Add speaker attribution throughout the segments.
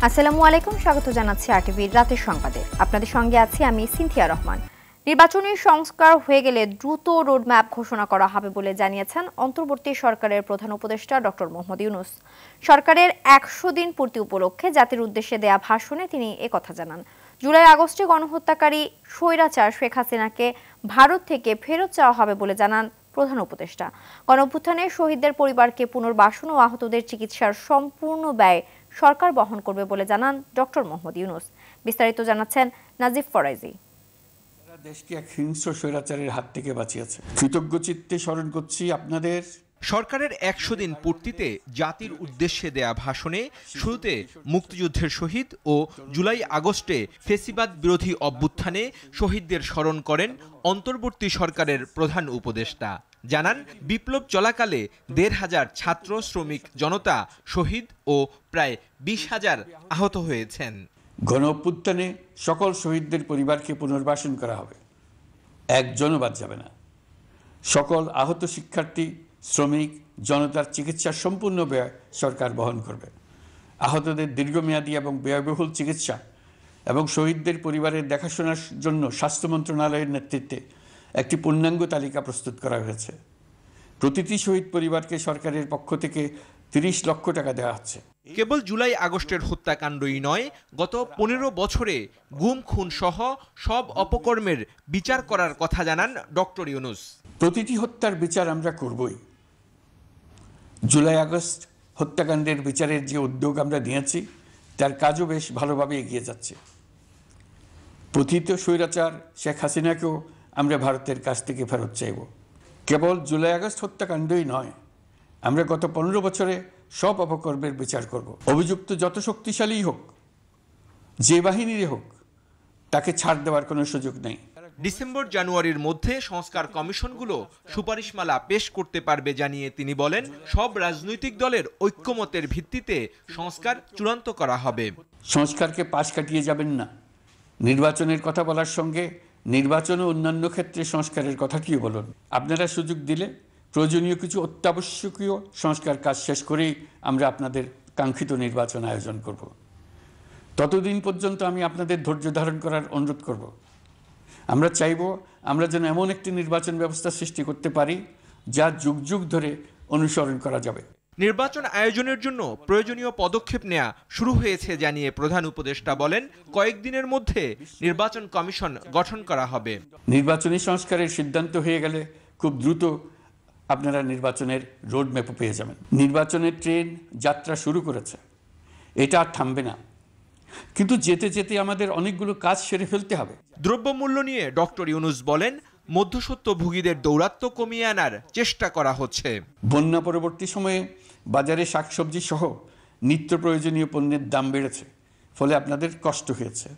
Speaker 1: আসসালামু আলাইকুম, স্বাগত জানাচ্ছি আরটিভির রাতের সংবাদে। আপনাদের সঙ্গে আছি আমি সিনথিয়া রহমান। নির্বাচনী সংস্কার হয়ে গেলে দ্রুত রোডম্যাপ ঘোষণা করা হবে বলে জানিয়েছেন অন্তর্বর্তী সরকারের প্রধান উপদেষ্টা ডক্টর মোহাম্মদ ইউনূস। সরকারের ১০০ দিন পূর্তি উপলক্ষে জাতির উদ্দেশ্যে দেয়া ভাষণে তিনি একথা জানান। জুলাই আগস্টে গণহত্যাকারী স্বৈরাচার শেখ হাসিনাকে ভারত থেকে ফেরত চাওয়া হবে বলে জানান প্রধান উপদেষ্টা। গণঅভ্যুত্থানে শহীদদের পরিবারকে পুনর্বাসন ও আহতদের চিকিৎসার সম্পূর্ণ ব্যয় সরকার বহন করবে বলে জানান ডক্টর মোহাম্মদ ইউনূস। বিস্তারিত জানাচ্ছেন নাজিফ ফরাইজি।
Speaker 2: দেশকে এক হিংস্র স্বৈরাচারের হাত থেকে বাঁচিয়েছে। কৃতজ্ঞ চিত্তে স্মরণ করছি আপনাদের।
Speaker 3: সরকারের ১০০ দিন পূর্তিতে জাতির উদ্দেশ্যে দেয়া ভাষণে শুরুতে মুক্তিযুদ্ধের শহীদ ও জুলাই আগস্টে ফেসিবাদ বিরোধী অভ্যুত্থানে শহীদদের স্মরণ করেন অন্তর্বর্তী সরকারের প্রধান উপদেষ্টা। জানান, বিপ্লব চলাকালে ১৫০০ ছাত্র শ্রমিক জনতা শহীদ ও প্রায় ২০,০০০ আহত হয়েছেন।
Speaker 2: গণঅভ্যুত্থানে সকল শহীদদের পরিবারকে পুনর্বাসন করা হবে, একজনও বাদ যাবে না। সকল আহত শিক্ষার্থী শ্রমিক জনতার চিকিৎসার সম্পূর্ণ ব্যয় সরকার বহন করবে। আহতদের দীর্ঘমেয়াদী এবং ব্যয়বহুল চিকিৎসা এবং শহীদদের পরিবারের দেখাশোনার জন্য স্বাস্থ্য মন্ত্রণালয়ের নেতৃত্বে একটি পূর্ণাঙ্গ তালিকা প্রস্তুত করা হয়েছে। প্রতিটি শহীদ পরিবারকে সরকারের পক্ষ থেকে ৩০ লক্ষ টাকা দেওয়া হচ্ছে।
Speaker 3: কেবল জুলাই আগস্টের হত্যাকাণ্ডই নয়, গত ১৫ বছরে গুম খুন সহ সব অপকর্মের বিচার করার কথা জানান ডক্টর ইউনূস।
Speaker 2: প্রতিটি হত্যার বিচার আমরা করবই। জুলাই আগস্ট হত্যাকাণ্ডের বিচারের যে উদ্যোগ আমরা নিয়েছি তার কাজও বেশ ভালোভাবে এগিয়ে যাচ্ছে। পতিত স্বৈরাচার শেখ হাসিনাকেও আমরা ভারতের কাছ থেকে ফেরত চাইব। কেবল জুলাই আগস্ট হত্যাকাণ্ডই নয়, আমরা গত ১৫ বছরে সব অপকর্মের বিচার করব। অভিযুক্ত যত শক্তিশালীই হোক, যে বাহিনীরই হোক, তাকে ছাড় দেওয়ার কোনো সুযোগ নেই।
Speaker 3: ডিসেম্বর জানুয়ারির মধ্যে সংস্কার কমিশনগুলো সুপারিশমালা পেশ করতে পারবে জানিয়ে তিনি বলেন, সব রাজনৈতিক দলের ঐক্যমতের ভিত্তিতে সংস্কার চূড়ান্ত করা হবে।
Speaker 2: সংস্কারকে পাশ কাটিয়ে যাবেন না। নির্বাচনের কথা বলার সঙ্গে নির্বাচন ও অন্যান্য ক্ষেত্রে সংস্কারের কথাটিও বলুন। আপনারা সুযোগ দিলে প্রয়োজনীয় কিছু অত্যাবশ্যকীয় সংস্কার কাজ শেষ করেই আমরা আপনাদের কাঙ্ক্ষিত নির্বাচন আয়োজন করব। ততদিন পর্যন্ত আমি আপনাদের ধৈর্য ধারণ করার অনুরোধ করব। আমরা চাইব আমরা যেন এমন একটি নির্বাচন ব্যবস্থা সৃষ্টি করতে পারি যা যুগ যুগ ধরে অনুসরণ করা যাবে।
Speaker 3: নির্বাচন আয়োজনের জন্য প্রয়োজনীয় পদক্ষেপ নেওয়া শুরু হয়েছে জানিয়ে প্রধান উপদেষ্টা বলেন, কয়েকদিনের মধ্যে নির্বাচন কমিশন গঠন করা হবে।
Speaker 2: নির্বাচনী সংস্কারের সিদ্ধান্ত হয়ে গেলে খুব দ্রুত আপনারা নির্বাচনের রোডম্যাপও পেয়ে যাবেন। নির্বাচনের ট্রেন যাত্রা শুরু করেছে, এটা আর থামবে না, কিন্তু যেতে যেতে আমাদের অনেকগুলো কাজ সেরে ফেলতে হবে।
Speaker 3: দ্রব্যমূল্য নিয়ে ডক্টর ইউনূস বলেন, মধ্যস্বত্বভোগীদের দৌরাত্ম্য কমিয়ে আনার চেষ্টা করা হচ্ছে।
Speaker 2: বন্যা পরবর্তী সময়ে বাজারে শাকসবজি সহ নিত্য প্রয়োজনীয় পণ্যের দাম বেড়েছে, ফলে আপনাদের কষ্ট হয়েছে।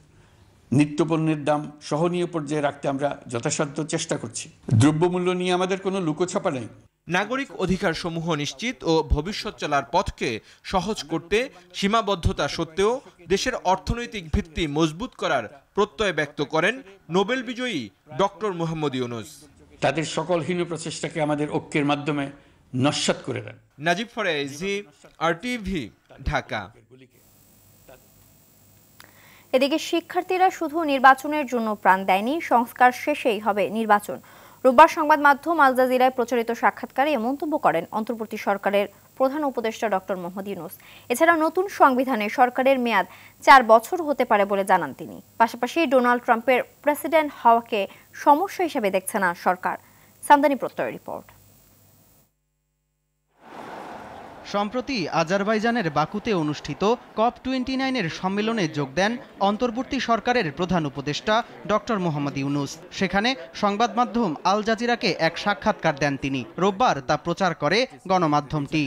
Speaker 2: নিত্য পণ্যের দাম সহনীয় পর্যায়ে রাখতে আমরা যথাসাধ্য চেষ্টা করছি। দ্রব্যমূল্য নিয়ে আমাদের কোনো লুকোছাপা নেই।
Speaker 3: নাগরিক অধিকার সমূহ নিশ্চিত ও ভবিষ্যৎ চলার পথকে সহজ করতে সীমাবদ্ধতা সত্ত্বেও দেশের অর্থনৈতিক ভিত্তি মজবুত করার প্রত্যয় ব্যক্ত করেন নোবেল বিজয়ী ডক্টর মোহাম্মদ ইউনূস।
Speaker 2: তাদের সকল হীন প্রচেষ্টাকে আমাদের ঐক্যের মাধ্যমে নস্যাৎ করে দেন।
Speaker 3: নাজিব ফরাইজি, আরটিভি, ঢাকা।
Speaker 1: এদিকে শিক্ষার্থীরা শুধু নির্বাচনের জন্য প্রাণ দেয়নি, সংস্কার শেষেই হবে নির্বাচন। রোববার সংবাদ মাধ্যম আল জাজিরায় প্রচারিত সাক্ষাৎকারে এ মন্তব্য করেন অন্তর্বর্তী সরকারের প্রধান উপদেষ্টা ডক্টর মোহাম্মদ ইউনূস। এছাড়া নতুন সংবিধানে সরকারের মেয়াদ ৪ বছর হতে পারে বলে জানান তিনি। পাশাপাশি ডোনাল্ড ট্রাম্পের প্রেসিডেন্ট হওয়াকে সমস্যা হিসেবে দেখছে না সরকার। সামদানি প্রত্যয়ের রিপোর্ট।
Speaker 4: সম্প্রতি আজারবাইজানের বাকুতে অনুষ্ঠিত COP29 সম্মেলনে যোগ দেন অন্তর্বর্তী সরকারের প্রধান উপদেষ্টা ডক্টর মোহাম্মদ ইউনূস। সেখানে সংবাদ মাধ্যম আল জাজিরাকে এক সাক্ষাৎকার দেন তিনি। রোববার তা প্রচার করে গণমাধ্যমটি।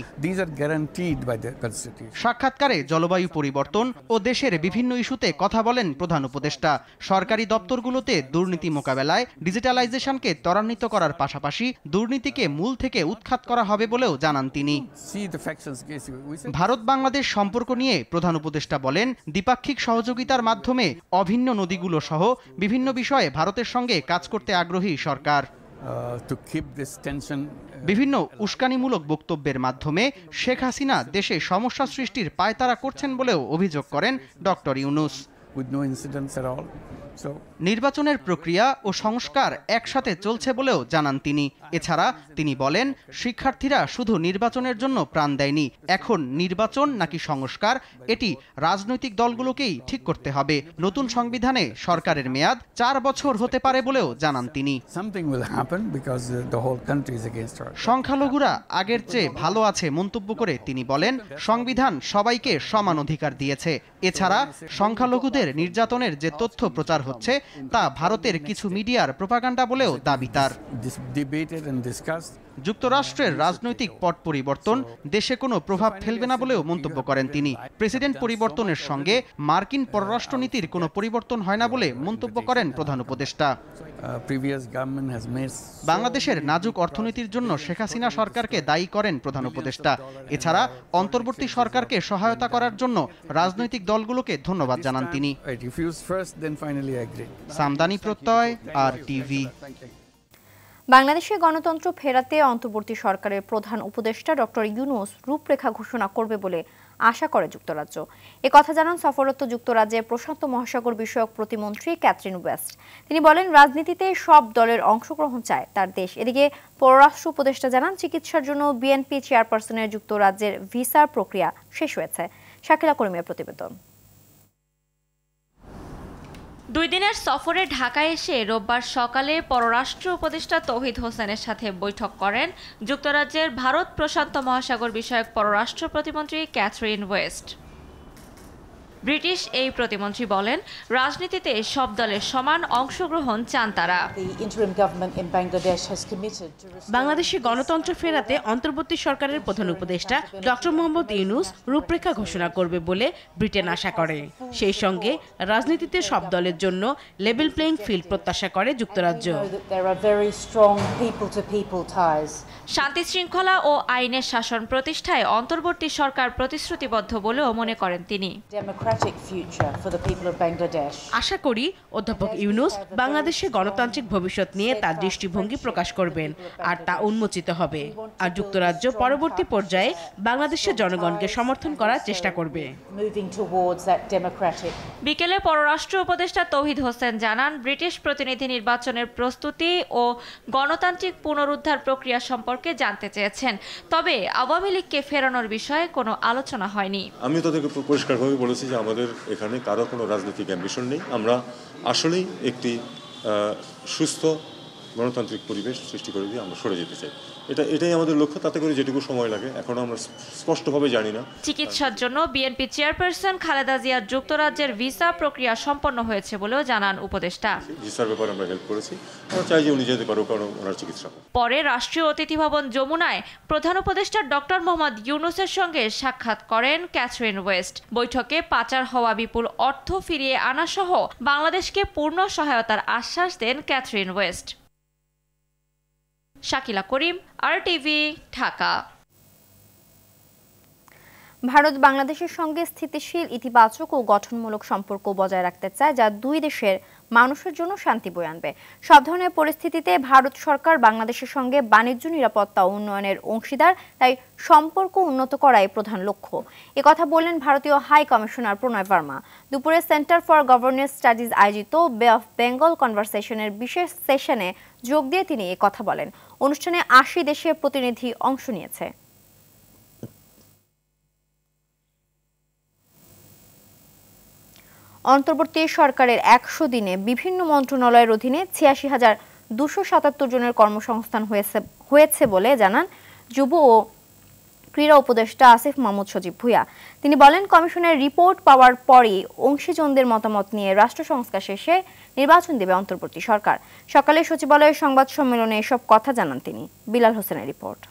Speaker 4: সাক্ষাৎকারে জলবায়ু পরিবর্তন ও দেশের বিভিন্ন ইস্যুতে কথা বলেন প্রধান উপদেষ্টা। সরকারি দপ্তরগুলোতে দুর্নীতি মোকাবেলায় ডিজিটালাইজেশনকে ত্বরান্বিত করার পাশাপাশি দুর্নীতিকে মূল থেকে উৎখাত করা হবে বলেও জানান তিনি। ভারত বাংলাদেশ সম্পর্ক নিয়ে প্রধান উপদেষ্টা বলেন, দ্বিপাক্ষিক সহযোগিতার মাধ্যমে অভিন্ন নদীগুলো সহ বিভিন্ন বিষয়ে ভারতের সঙ্গে কাজ করতে আগ্রহী সরকার।
Speaker 2: to keep this tension.
Speaker 4: বিভিন্ন উস্কানিমূলক বক্তব্যের মাধ্যমে শেখ হাসিনা দেশে সমস্যা সৃষ্টির পায়তারা করছেন বলেও অভিযোগ করেন doctor Yunus.
Speaker 2: With no incidents at all. So
Speaker 4: নির্বাচনের প্রক্রিয়া ও সংস্কার একসাথে চলছে বলেও জানান তিনি। এছাড়া তিনি বলেন, শিক্ষার্থীরা শুধু নির্বাচনের জন্য প্রাণ দেয়নি, এখন নির্বাচন নাকি সংস্কার এটি রাজনৈতিক দলগুলোকেই ঠিক করতে হবে। নতুন সংবিধানে সরকারের মেয়াদ 4 বছর হতে পারে বলেও জানান তিনি।
Speaker 2: something will happen because the whole country is against her.
Speaker 4: সংখ্যালঘুরা আগের চেয়ে ভালো আছে মন্তব্য করে তিনি বলেন, সংবিধান সবাইকে সমান অধিকার দিয়েছে। এছাড়া সংখ্যালঘুদের নির্যাতনের যে তথ্য প্রচার হচ্ছে তা ভারতের কিছু মিডিয়ার প্রোপাগান্ডা বলেও দাবি তার। যুক্তরাষ্ট্রের রাজনৈতিক পট পরিবর্তন দেশে কোনো প্রভাব ফেলবে না বলেও মন্তব্য করেন তিনি। প্রেসিডেন্ট পরিবর্তনের সঙ্গে মার্কিন পররাষ্ট্রনীতির কোনো পরিবর্তন হয় না বলে মন্তব্য করেন প্রধান উপদেষ্টা। বাংলাদেশের নাজুক অর্থনীতির জন্য শেখ হাসিনা সরকারকে দায়ী করেন প্রধান উপদেষ্টা। এছাড়া অন্তর্বর্তী সরকারকে সহায়তা করার জন্য রাজনৈতিক দলগুলোকে ধন্যবাদ জানান তিনি। সামদানি প্রত্যয়, RTV।
Speaker 1: বাংলাদেশে গণতন্ত্র ফেরাতে অন্তর্বর্তী সরকারের প্রধান উপদেষ্টা ডক্টর ইউনূস রূপরেখা ঘোষণা করবে বলে আশা করে যুক্তরাজ্য। একথা জানান সফররত যুক্তরাজ্যের প্রশান্ত মহাসাগর বিষয়ক প্রতিমন্ত্রী ক্যাথরিন ওয়েস্ট। তিনি বলেন, রাজনীতিতে সব দলের অংশগ্রহণ চায় তার দেশ। এদিকে পররাষ্ট্র উপদেষ্টা জানান, চিকিৎসার জন্য বিএনপি চেয়ারপারসনের যুক্তরাজ্যের ভিসার প্রক্রিয়া শেষ হয়েছে। শাকিলা করিমের প্রতিবেদন।
Speaker 5: 2 দিনের সফরে ঢাকায় এসে রোববার সকালে পররাষ্ট্র উপদেষ্টা তৌহিদ হোসেনের সাথে বৈঠক করেন যুক্তরাজ্যের ভারত প্রশান্ত মহাসাগর বিষয়ক পররাষ্ট্র প্রতিমন্ত্রী ক্যাথরিন ওয়েস্ট। ব্রিটিশ এই প্রতিমন্ত্রী বলেন, রাজনীতিতে সব দলের সমান অংশগ্রহণ চান তারা।
Speaker 6: বাংলাদেশে গণতন্ত্র ফেরাতে অন্তর্বর্তী সরকারের প্রধান উপদেষ্টা ডক্টর মোহাম্মদ ইউনূস রূপরেখা ঘোষণা করবে বলে ব্রিটেন আশা করে। সেই সঙ্গে রাজনীতিতে সব দলের জন্য লেভেল প্লেইং ফিল্ড প্রত্যাশা করে যুক্তরাজ্য।
Speaker 5: শান্তি শৃঙ্খলা ও আইনের শাসন প্রতিষ্ঠায় অন্তর্বর্তী সরকার প্রতিশ্রুতিবদ্ধ বলেও মনে করেন তিনি।
Speaker 6: আশা করি অধ্যাপক ইউনূস বাংলাদেশে গণতান্ত্রিক ভবিষ্যৎ নিয়ে তার দৃষ্টিভঙ্গি প্রকাশ করবেন, আর তা উন্মোচিত হবে। আর যুক্তরাজ্য পরবর্তী পর্যায়ে বাংলাদেশের জনগণকে সমর্থন করার চেষ্টা করবে।
Speaker 5: বিকেলে পররাষ্ট্র উপদেষ্টা তৌহিদ হোসেন জানান, ব্রিটিশ প্রতিনিধি নির্বাচনের প্রস্তুতি ও গণতান্ত্রিক পুনরুদ্ধার প্রক্রিয়া সম্পর্কে জানতে চেয়েছেন, তবে আওয়ামী লীগকে ফেরানোর বিষয়ে কোনো আলোচনা হয়নি।
Speaker 7: আমি তাদেরকে পরিষ্কারভাবে বলেছি যে আমাদের এখানে কারো কোনো রাজনৈতিক অ্যাম্বিশন নেই। আমরা আসলেই একটি সুস্থ গণতান্ত্রিক পরিবেশ সৃষ্টি করে দিয়ে আমরা সরে যেতে চাই। এটাই আমাদের লক্ষ্য। তাতে করে যেটুকু সময় লাগে এখনো আমরা স্পষ্টভাবে জানি না।
Speaker 5: চিকিৎসার জন্য বিএনপি চেয়ারপারসন খালেদা জিয়ার যুক্তরাজ্যের ভিসা প্রক্রিয়া সম্পন্ন হয়েছে বলেও জানান উপদেষ্টা।
Speaker 7: ভিসার ব্যাপারে আমরা হেল্প করেছি। আমরা চাই যে উনি যেতে পারো, কারণ ওনার চিকিৎসা।
Speaker 5: পরে রাষ্ট্রীয় অতিথি ভবন যমুনায় প্রধান উপদেষ্টা ডক্টর মোহাম্মদ ইউনূসের সঙ্গে সাক্ষাৎ করেন ক্যাথরিন ওয়েস্ট। বৈঠকে পাচার হওয়া বিপুল অর্থ ফিরিয়ে আনা সহ বাংলাদেশকে পূর্ণ সহায়তার আশ্বাস দেন ক্যাথরিন ওয়েস্ট। শাকিলা করিম, RTV, ঢাকা।
Speaker 1: ভারত বাংলাদেশের সঙ্গে স্থিতিশীল, ইতিবাচক ও গঠনমূলক সম্পর্ক বজায় রাখতে চায়, যা দুই দেশের মানুষের জন্য শান্তি বয়ে আনবে। সব ধরনের পরিস্থিতিতে ভারত সরকার বাংলাদেশের সঙ্গে বাণিজ্য, নিরাপত্তা ও উন্নয়নের অংশীদার, তাই সম্পর্ক উন্নত করাই প্রধান লক্ষ্য। একথা বললেন ভারতীয় হাই কমিশনার প্রণয় ভার্মা। দুপুরে সেন্টার ফর গভর্নেন্স স্টাডিজ আয়োজিত বে অফ বেঙ্গল কনভারসেশনের বিশেষ সেশনে যোগ দিয়ে তিনি একথা বলেন। অনুষ্ঠানে 80 দেশের প্রতিনিধি অংশ নিয়েছে। অন্তর্বর্তী সরকারের 100 দিনে বিভিন্ন মন্ত্রণালয়ের অধীনে 86,277 জনের কর্মসংস্থান হয়েছে বলে জানান যুব ও ক্রীড়া উপদেষ্টা আসিফ মাহমুদ সজীব ভুঁইয়া। তিনি বলেন, কমিশনের রিপোর্ট পাওয়ার পরই অংশীজনদের মতামত নিয়ে রাষ্ট্র সংস্কার শেষে নির্বাচন দেবে অন্তর্বর্তী সরকার। সকালে সচিবালয়ের সংবাদ সম্মেলনে এসব কথা জানান তিনি। বিলাল হোসেনের রিপোর্ট।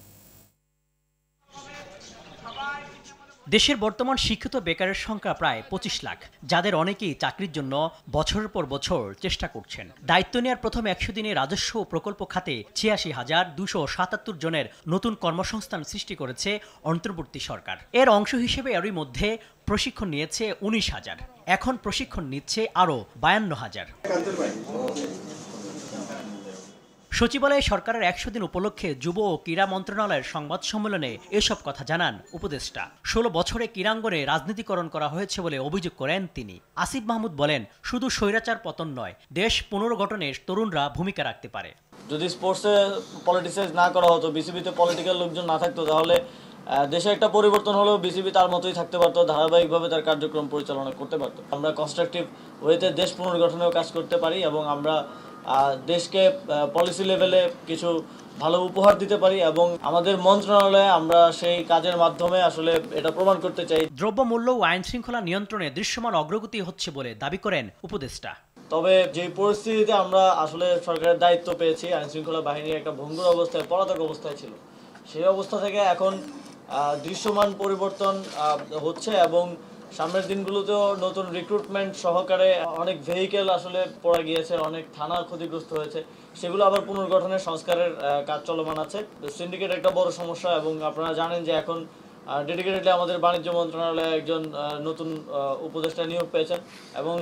Speaker 8: দেশের বর্তমান শিক্ষিত বেকারের সংখ্যা প্রায় 25 লাখ, যাদের অনেকেই চাকরির জন্য বছরের পর বছর চেষ্টা করছেন। দায়িত্ব নেওয়ার প্রথম 100 দিনে রাজস্ব ও প্রকল্প খাতে 86,277 জনের নতুন কর্মসংস্থান সৃষ্টি করেছে অন্তর্বর্তী সরকার। এর অংশ হিসেবে এরই মধ্যে প্রশিক্ষণ নিয়েছে 19,000, এখন প্রশিক্ষণ নিচ্ছে আরও 52,000। সচিবালয়ে সরকারের 100 দিন উপলক্ষে যুব ও ক্রীড়া মন্ত্রণালয়ের সংবাদ সম্মেলনে এসব কথা জানান উপদেষ্টা। 16 বছরে ক্রীড়াঙ্গনে রাজনীতিকরণ করা হয়েছে বলে অভিযোগ করেন তিনি। আসিফ মাহমুদ বলেন, শুধু স্বৈরাচার পতন নয়, দেশ পুনর্গঠনে তরুণরা ভূমিকা রাখতে পারে।
Speaker 9: যদি স্পোর্টসে পলিটিসাইজ না করা হতো, বিসিবিতে পলিটিক্যাল লোকজন না থাকতো, তাহলে দেশে একটা পরিবর্তন হলেও বিসিবি তার মতোই থাকতে পারতো, ধারাবাহিকভাবে তার কার্যক্রম পরিচালনা করতে পারতো। আমরা কনস্ট্রাকটিভ ওয়েতে দেশ পুনর্গঠনেও কাজ করতে পারি এবং আমরা দেশকে পলিসি লেভেলে কিছু ভালো উপহার দিতে পারি এবং আমাদের মন্ত্রণালয়ে আমরা সেই কাজের মাধ্যমে আসলে এটা প্রমাণ করতে চাই।
Speaker 8: দ্রব্যমূল্য ও আইন শৃঙ্খলা নিয়ন্ত্রণে দৃশ্যমান অগ্রগতি হচ্ছে বলে দাবি করেন উপদেষ্টা।
Speaker 9: তবে যে পরিস্থিতিতে আমরা আসলে সরকারের দায়িত্ব পেয়েছি, আইন শৃঙ্খলা বাহিনী একটা ভঙ্গুর অবস্থায়, পলাতক অবস্থায় ছিল, সেই অবস্থা থেকে এখন দৃশ্যমান পরিবর্তন হচ্ছে এবং সামনের দিনগুলোতেও নতুন রিক্রুটমেন্ট সহকারে অনেক ভেহিকেল আসলে পড়ে গিয়েছে, অনেক থানা ক্ষতিগ্রস্ত হয়েছে, সেগুলো আবার পুনর্গঠনের সংস্কারের কাজ চলমান আছে। সিন্ডিকেট একটা বড় সমস্যা এবং আপনারা জানেন যে এখন ডেডিকেটেডলি আমাদের বাণিজ্য মন্ত্রণালয়ে একজন নতুন উপদেষ্টা নিয়োগ পেয়েছেন এবং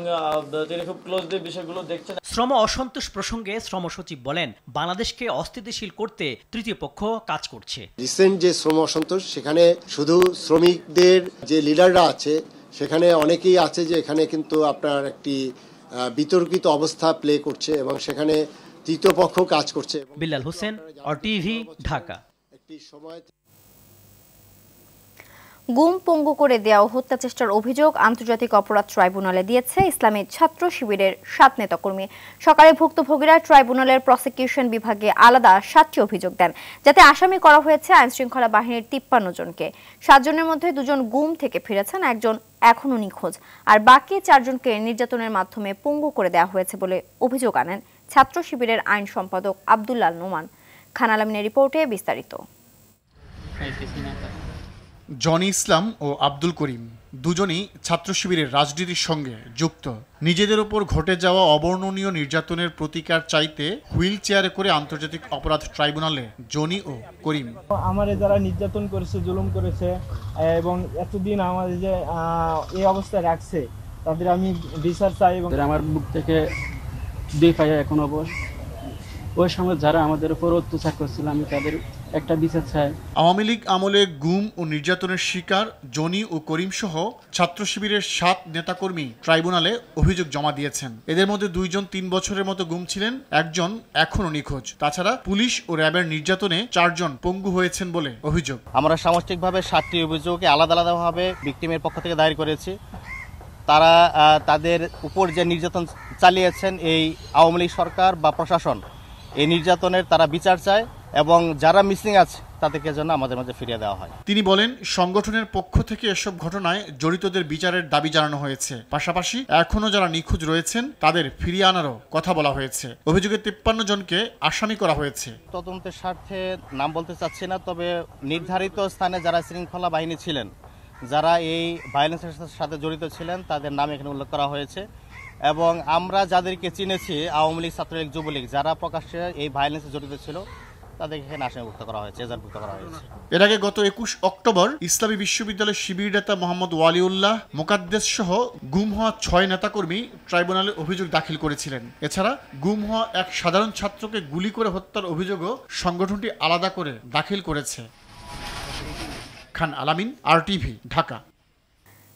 Speaker 9: তিনি খুব ক্লোজলি বিষয়গুলো দেখছেন।
Speaker 8: শ্রম অসন্তোষ প্রসঙ্গে শ্রম সচিব বলেন, বাংলাদেশকে অস্থিতিশীল করতে তৃতীয় পক্ষ কাজ করছে।
Speaker 10: রিসেন্ট যে শ্রম অসন্তোষ, সেখানে শুধু শ্রমিকদের যে লিডাররা আছে সেখানে অনেকেই আছে যে এখানে কিন্তু আপনার একটি বিতর্কিত অবস্থা প্লে করছে এবং সেখানে তৃতীয় পক্ষ কাজ করছে।
Speaker 8: বিল্লাল হোসেন, RTV, ঢাকা।
Speaker 10: একটি সময়
Speaker 1: গুম পঙ্গু করে দেওয়া ও হত্যা চেষ্টার অভিযোগ আন্তর্জাতিক অপরাধ ট্রাইব্যুনালে দিয়েছে ইসলামী ছাত্র শিবিরের 7 নেতাকর্মী। সকালে ভুক্তভোগীরা ট্রাইব্যুনালের প্রসিকিউশন বিভাগে আলাদা 7টি অভিযোগ দেন, যাতে আসামি করা হয়েছে আইনশৃঙ্খলা বাহিনীর 53 জনকে। 7 জনের মধ্যে 2 জন গুম থেকে ফিরেছেন, একজন এখনও নিখোঁজ, আর বাকি 4 জনকে নির্যাতনের মাধ্যমে পঙ্গু করে দেওয়া হয়েছে বলে অভিযোগ আনেন ছাত্র শিবিরের আইন সম্পাদক আব্দুল্লাহ নোমান। খান আলমিনের রিপোর্টে বিস্তারিত।
Speaker 11: জনি ইসলাম ও আব্দুল করিম দুজনই ছাত্র শিবিরের রাজনীতির সঙ্গে যুক্ত। নিজেদের উপর ঘটে যাওয়া অবর্ণনীয় নির্যাতনের প্রতিকার চাইতে হুইল চেয়ারে করে আন্তর্জাতিক অপরাধ ট্রাইব্যুনালে জনি ও করিম।
Speaker 12: আমাদের যারা নির্যাতন করেছে, জুলুম করেছে এবং এতদিন আমাদের যে এই অবস্থায় রাখছে, তাদের আমি বিচার চাই এবং
Speaker 13: আমার বুক থেকে 2 পায়ে এখন অবশ। ওই সময় যারা আমাদের উপর অত্যাচার করছিল, আমি তাদের একটা বিচার চাই।
Speaker 11: আওয়ামী লীগ আমলে গুম ও নির্যাতনের শিকার জনি ও করিম সহ ছাত্র শিবিরের 7 নেতাকর্মী ট্রাইব্যুনালে অভিযোগ জমা দিয়েছেন। এদের মধ্যে 2 জন 3 বছরের মতো গুম ছিলেন, একজন এখনও নিখোঁজ। তাছাড়া পুলিশ ও র্যাবের নির্যাতনে 4 জন পঙ্গু হয়েছেন বলে অভিযোগ।
Speaker 14: আমরা সামষ্টিকভাবে 7টি অভিযোগে আলাদা আলাদাভাবে ভিকটিমের পক্ষ থেকে দায়ের করেছি। তারা তাদের উপর যে নির্যাতন চালিয়েছেন এই আওয়ামী লীগ সরকার বা প্রশাসন, এই নির্যাতনের তারা বিচার চায় এবং যারা মিসিং আছে তাদেরকে যেন আমাদের মাঝে ফিরিয়ে দেওয়া হয়।
Speaker 11: তিনি বলেন, সংগঠনের পক্ষ থেকে এসব ঘটনায় জড়িতদের বিচারের দাবি জানানো হয়েছে। পাশাপাশি এখনও যারা নিখোঁজ রয়েছেন তাদের ফিরিয়ে আনারও কথা বলা হয়েছে। অভিযোগে 53 জনকে আসামি করা হয়েছে।
Speaker 14: তদন্তের স্বার্থে নাম বলতে চাচ্ছি না, তবে নির্ধারিত স্থানে যারা শৃঙ্খলা বাহিনী ছিলেন, যারা এই ভায়োলেন্সের সাথে জড়িত ছিলেন, তাদের নাম এখানে উল্লেখ করা হয়েছে এবং আমরা যাদেরকে চিনেছি, আওয়ামী লীগ, ছাত্রলীগ, যুবলীগ, যারা প্রকাশ্যে এই ভায়োলেন্সে জড়িত ছিল, তাদেরকে এখানে আসামিভুক্ত করা হয়েছে, এজাহারভুক্ত করা হয়েছে।
Speaker 11: এর আগে গত 21 অক্টোবর ইসলামী বিশ্ববিদ্যালয়ের শিবির নেতা মোহাম্মদ ওয়ালিউল্লাহ মোকাদ্দেস সহ গুম হওয়া 6 নেতাকর্মী ট্রাইব্যুনালে অভিযোগ দাখিল করেছিলেন। এছাড়া গুম হওয়া এক সাধারণ ছাত্রকে গুলি করে হত্যার অভিযোগও সংগঠনটি আলাদা করে দাখিল করেছে। খান আলামিন, RTV, ঢাকা।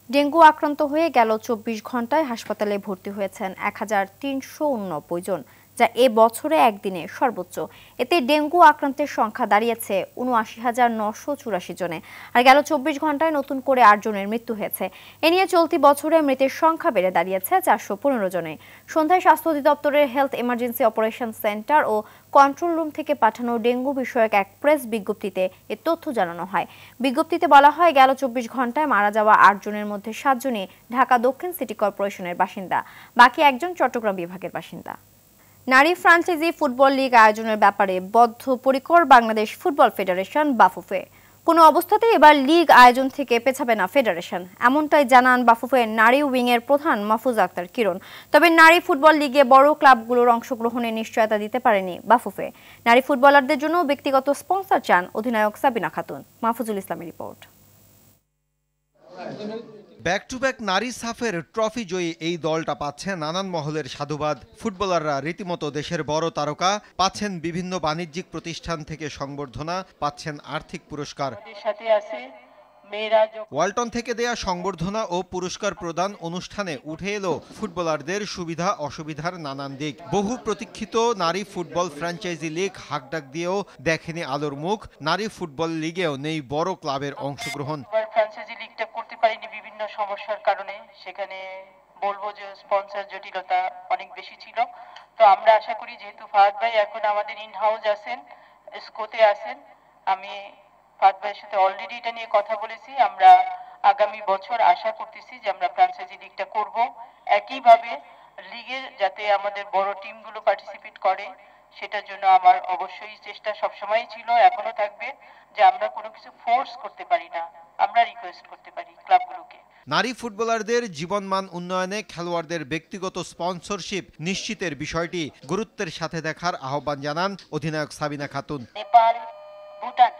Speaker 1: ডেঙ্গু আক্রান্ত হয়ে গেল 24 ঘন্টায় হাসপাতালে ভর্তি হয়েছেন 1389 জন, যা এ বছরে একদিনে সর্বোচ্চ। এতে ডেঙ্গু আক্রান্তের সংখ্যা দাঁড়িয়েছে ৭৯,৯৮৪ জনে। আর গেল 24 ঘন্টায় নতুন করে 8 জনের মৃত্যু হয়েছে। এ নিয়ে চলতি বছরে মৃতের সংখ্যা বেড়ে দাঁড়িয়েছে 415 জনে। সন্ধ্যায় স্বাস্থ্য অধিদপ্তরের হেলথ ইমার্জেন্সি অপারেশন সেন্টার ও কন্ট্রোল রুম থেকে পাঠানো ডেঙ্গু বিষয়ক এক প্রেস বিজ্ঞপ্তিতে এ তথ্য জানানো হয়। বিজ্ঞপ্তিতে বলা হয়, গেল 24 ঘন্টায় মারা যাওয়া 8 জনের মধ্যে 7 জনই ঢাকা দক্ষিণ সিটি কর্পোরেশনের বাসিন্দা, বাকি একজন চট্টগ্রাম বিভাগের বাসিন্দা। নারী ফ্রাঞ্চাইজি ফুটবল লীগ আয়োজনের ব্যাপারে বদ্ধপরিকর বাংলাদেশ ফুটবল ফেডারেশন বাফুফে। কোনো অবস্থাতেই এবার লীগ আয়োজন থেকে পেছাবে না ফেডারেশন, এমনটাই জানান বাফুফের নারী উইংয়ের প্রধান মাহফুজ আক্তার কিরণ। তবে নারী ফুটবল লিগে বড় ক্লাবগুলোর অংশগ্রহণের নিশ্চয়তা দিতে পারেনি বাফুফে। নারী ফুটবলারদের জন্য ব্যক্তিগত স্পন্সর চান অধিনায়ক সাবিনা খাতুন। মাহফুজুল ইসলামের রিপোর্ট।
Speaker 15: ব্যাক টু ব্যাক নারী সাফের ট্রফি জয়ী এই দলটা পাচ্ছে নানান মহলের সাধুবাদ। ফুটবলাররা রীতিমতো দেশের বড় তারকা, পাচ্ছেন বিভিন্ন বাণিজ্যিক প্রতিষ্ঠান থেকে সংবর্ধনা, পাচ্ছেন আর্থিক পুরস্কার। ওয়ালটন থেকে দেয়া সংবর্ধনা ও পুরস্কার প্রদান অনুষ্ঠানে উঠে এলো ফুটবলারদের সুবিধা অসুবিধার নানান দিক। বহু প্রতীক্ষিত নারী ফুটবল ফ্র্যাঞ্চাইজি লিগ হাকডাক দিয়েও দেখেনি আলোর মুখ। নারী ফুটবল লিগেও নেই বড় ক্লাবের অংশগ্রহণ।
Speaker 16: ফ্র্যাঞ্চাইজি লিগটা করতে পারিনি বিভিন্ন সমস্যার কারণে, সেখানে বলবো যে স্পন্সর জটিলতা অনেক বেশি ছিল। তো আমরা আশা করি যেহেতু ফাহাদ ভাই এখন আমাদের ইন হাউস আছেন, স্কোতে আছেন, আমি ফাহাদ ভাইয়ের সাথে অলরেডি এটা নিয়ে কথা বলেছি। আমরা আগামী বছর আশা করতেছি যে আমরা ফ্র্যাঞ্চাইজি লিগটা করব। একইভাবে লিগের যাতে আমাদের বড় টিমগুলো পার্টিসিপেট করে সেটার জন্য আমার অবশ্যই চেষ্টা সবসময় ছিল, এখনো থাকবে, যে আমরা কোনো কিছু ফোর্স করতে পারি না, আমরা রিকোয়েস্ট করতে পারি ক্লাবগুলোকে।
Speaker 15: নারী ফুটবলারদের জীবনমান উন্নয়নে খেলোয়াড়দের ব্যক্তিগত স্পন্সরশিপ নিশ্চিতের বিষয়টি গুরুত্বের সাথে দেখার আহ্বান জানান অধিনায়ক সাবিনা খাতুন।
Speaker 17: নেপাল, ভুটান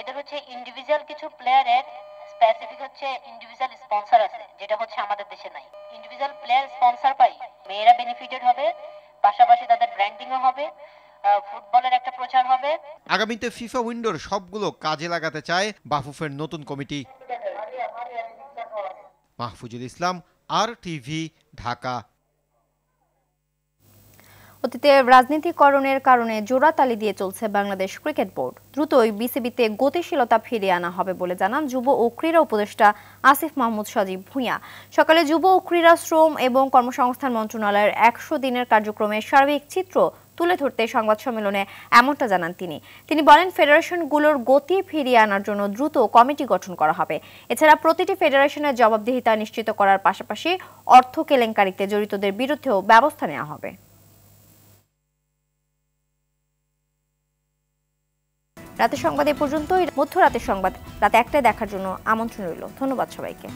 Speaker 17: এদের হচ্ছে ইন্ডিভিজুয়াল কিছু প্লেয়ারের স্পেসিফিক হচ্ছে ইন্ডিভিজুয়াল স্পন্সর আছে, যেটা হচ্ছে আমাদের দেশে নাই। ইন্ডিভিজুয়াল প্লেয়ার স্পন্সর পাই, মেয়েরা বেনিফিটেড হবে, পাশাপাশি তাদের ব্র্যান্ডিংও হবে, ফুটবলের একটা প্রচার হবে।
Speaker 15: আগামীতে ফিফা উইন্ডোর সবগুলো কাজে লাগাতে চায় বাফুফের নতুন কমিটি। মাহফুজুল ইসলাম, RTV, ঢাকা।
Speaker 1: অতীতে রাজনীতিকরণের কারণে জোড়াতালি দিয়ে চলছে বাংলাদেশ ক্রিকেট বোর্ড। দ্রুতই বিসিবিতে গতিশীলতা ফিরিয়ে আনা হবে বলে জানান যুব ও ক্রীড়া উপদেষ্টা আসিফ মাহমুদ সজীব ভূঁইয়া। সকালে যুব ও ক্রীড়া, শ্রম এবং কর্মসংস্থান মন্ত্রণালয়ের 100 দিনের কার্যক্রমের সার্বিক চিত্র তুলে ধরতে সংবাদ সম্মেলনে এমনটা জানান তিনি বলেন, ফেডারেশনগুলোর গতি ফিরিয়ে আনার জন্য দ্রুত কমিটি গঠন করা হবে। এছাড়া প্রতিটি ফেডারেশনের জবাবদিহিতা নিশ্চিত করার পাশাপাশি অর্থ কেলেঙ্কারিতে জড়িতদের বিরুদ্ধেও ব্যবস্থা নেওয়া হবে। রাতের সংবাদ এ পর্যন্তই। মধ্যরাতের সংবাদ রাত 1টায় দেখার জন্য আমন্ত্রণ রইল। ধন্যবাদ সবাইকে।